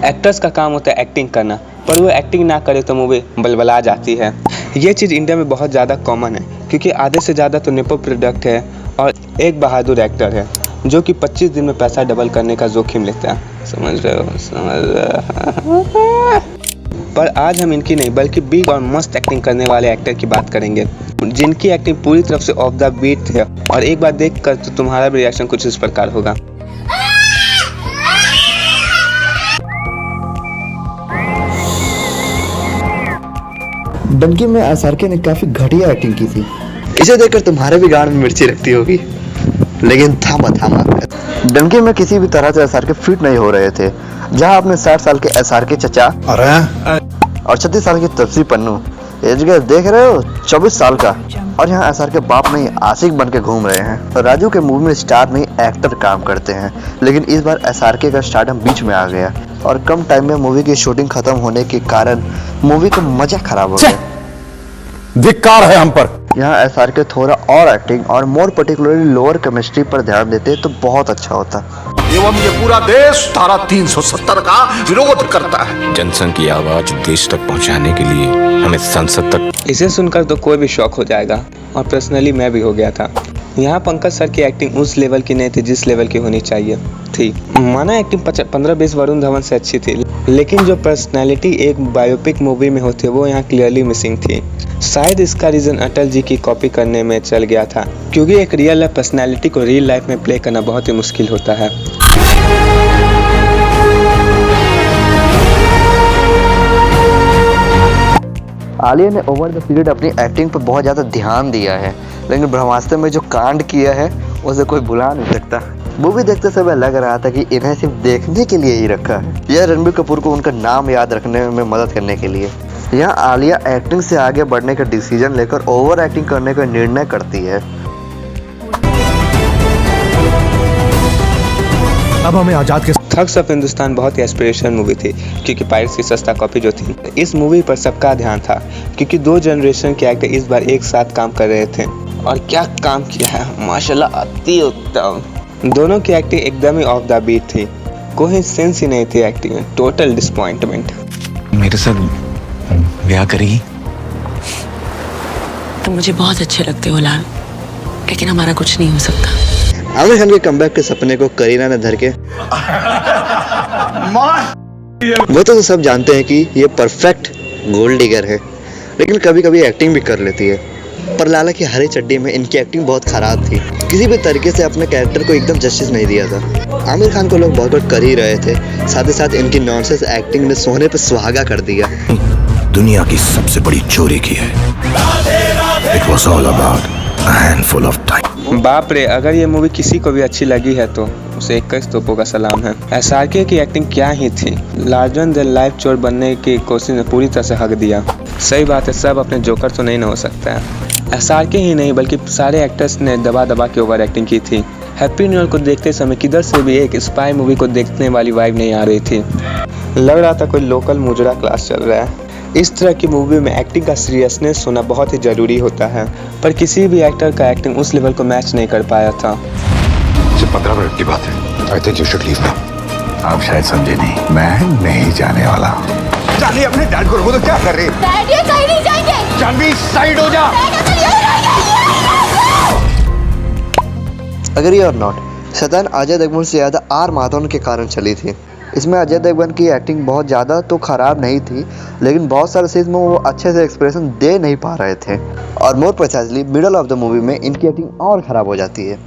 Actors का काम होता है एक्टिंग करना, पर वो एक्टिंग ना करे तो मूवी बलबला जाती है। ये चीज़ इंडिया में बहुत ज़्यादा कॉमन है, क्योंकि आधे से ज़्यादा तो नेपो प्रोडक्ट है और एक बहादुर एक्टर है जो कि 25 दिन में पैसा डबल करने का जोखिम लेता है। समझ रहे हो? पर आज हम इनकी नहीं बल्कि बिग और मस्त एक्टिंग करने वाले एक्टर की बात करेंगे, जिनकी एक्टिंग पूरी तरफ से ऑफ द बीट है। और एक बार देख कर तो तुम्हारा भी रिएक्शन कुछ इस प्रकार होगा। डंकी में एसआरके ने काफी घटिया एक्टिंग की थी। इसे देखकर तुम्हारे भी गांड में मिर्ची रखती होगी, लेकिन थामा डंकी में किसी भी तरह से एसआरके फिट नहीं हो रहे थे। जहां अपने 60 साल के एसआरके चचा और 36 साल की तपसी पन्नू एज गए देख रहे हो 24 साल का, और यहाँ एसआरके बाप नहीं आशिक बन के घूम रहे हैं। राजू के मूवी में स्टार नहीं एक्टर काम करते हैं, लेकिन इस बार एसआरके का स्टारडम बीच में आ गया और कम टाइम में मूवी की शूटिंग खत्म होने के कारण मूवी का मजा खराब हो गया। धिक्कार है हम पर। यहाँ एसआरके थोड़ा और एक्टिंग और मोर पर्टिकुलरली लोअर केमिस्ट्री पर ध्यान देते तो बहुत अच्छा होता। एवं ये पूरा देश धारा 370 का विरोध करता है। जनसंघ की आवाज देश तक पहुंचाने के लिए हमें संसद तक। इसे सुनकर तो कोई भी शॉक हो जाएगा, और पर्सनली मैं भी हो गया था। यहाँ पंकज सर की एक्टिंग उस लेवल की नहीं थी जिस लेवल की होनी चाहिए थी। माना एक्टिंग 15-20 वरुण धवन से अच्छी थी, लेकिन जो पर्सनैलिटी एक बायोपिक मूवी में होती है वो यहाँ क्लियरली मिसिंग थी। शायद इसका रीज़न अटल जी की कॉपी करने में चल गया था, क्योंकि एक रियल लाइफ पर्सनैलिटी को रियल लाइफ में प्ले करना बहुत ही मुश्किल होता है। आलिया ने ओवर द पीरियड अपनी एक्टिंग पर बहुत ज़्यादा ध्यान दिया है, लेकिन ब्रह्मास्त्र में जो कांड किया है उसे कोई भुला नहीं सकता। मूवी देखते समय लग रहा था कि इन्हें सिर्फ देखने के लिए ही रखा है, यह रणबीर कपूर को उनका नाम याद रखने में मदद करने के लिए। यहाँ आलिया एक्टिंग से आगे बढ़ने का डिसीजन लेकर ओवर एक्टिंग करने का निर्णय करती है। अब हमें आजाद के थग्स ऑफ हिंदुस्तान बहुत ही एस्पिरेशनल मूवी थी, क्योंकि पायरेट्स की सस्ता कॉपी जो थी। इस मूवी पर सबका ध्यान था, क्योंकि 2 जनरेशन के एक्टर इस बार एक साथ काम कर रहे थे, और क्या काम किया है माशाल्लाह, अति उत्तम। दोनों की एक्टिंग एकदम ही ऑफ द बीट थी, कोई सेंस ही नहीं थी एक्टिंग में। Total disappointment. मेरे साथ ब्याह करेगी? तुम मुझे बहुत अच्छे लगते हो लाल, लेकिन हमारा कुछ नहीं हो सकता। आमिर खान के कमबैक के सपने को करीना ने धर के वो तो सब जानते हैं कि ये परफेक्ट गोल्ड डिगर है, लेकिन कभी कभी एक्टिंग भी कर लेती है। पर लाला की हरी चड्डी में इनकी एक्टिंग बहुत खराब थी, किसी भी तरीके से अपने कैरेक्टर को एकदम जस्टिस नहीं दिया था। आमिर खान को लोग बहुत कर ही रहे थे, साथ ही साथ इनकी नॉनसेंस एक्टिंग ने सोने पे सुहागा कर दिया। दुनिया की सबसे बड़ी चोरी की है। It was all about a handful of time. बाप रे, अगर ये मूवी किसी को भी अच्छी लगी है तो उसे 21 तोपों का सलाम है। एसआरके की एक्टिंग क्या ही थी, लार्जर देन लाइफ चोर बनने की कोशिश ने पूरी तरह से हक दिया। सही बात है, सब अपने जोकर तो नहीं ना हो सकता है। एसआरके ही नहीं बल्कि सारे एक्टर्स ने दबा दबा के ओवर एक्टिंग की थी। हैप्पी न्यू ईयर को देखते समय किधर से भी एक स्पाई मूवी को देखने वाली वाइब नहीं आ रही थी, लग रहा था कोई लोकल मुजरा क्लास चल रहा है। इस तरह की मूवी में एक्टिंग का सीरियसनेस होना बहुत ही ज़रूरी होता है, पर किसी भी एक्टर का एक्टिंग उस लेवल को मैच नहीं कर पाया था। सिर्फ 15 मिनट की बात है। I think you should leave now. आप शायद समझे नहीं, मैं नहीं जाने वाला। जानिए अपने डैड को रोको तो क्या कर रही है? डैड ये कहीं नहीं जाएंगे। जानवी साइड हो जा। अगर ये और नॉट, शैतान अजय देवगन से ज़्यादा आर माधवन के कारण चली थी। इसमें अजय देवगन की एक्टिंग बहुत ज़्यादा तो खराब नहीं थी, लेकिन बहुत सारे सीन्स में वो अच्छे से एक्सप्रेशन दे नहीं पा रहे थे, और more precisely middle of the movie में इनकी एक्टिंग और ख़राब हो जाती है।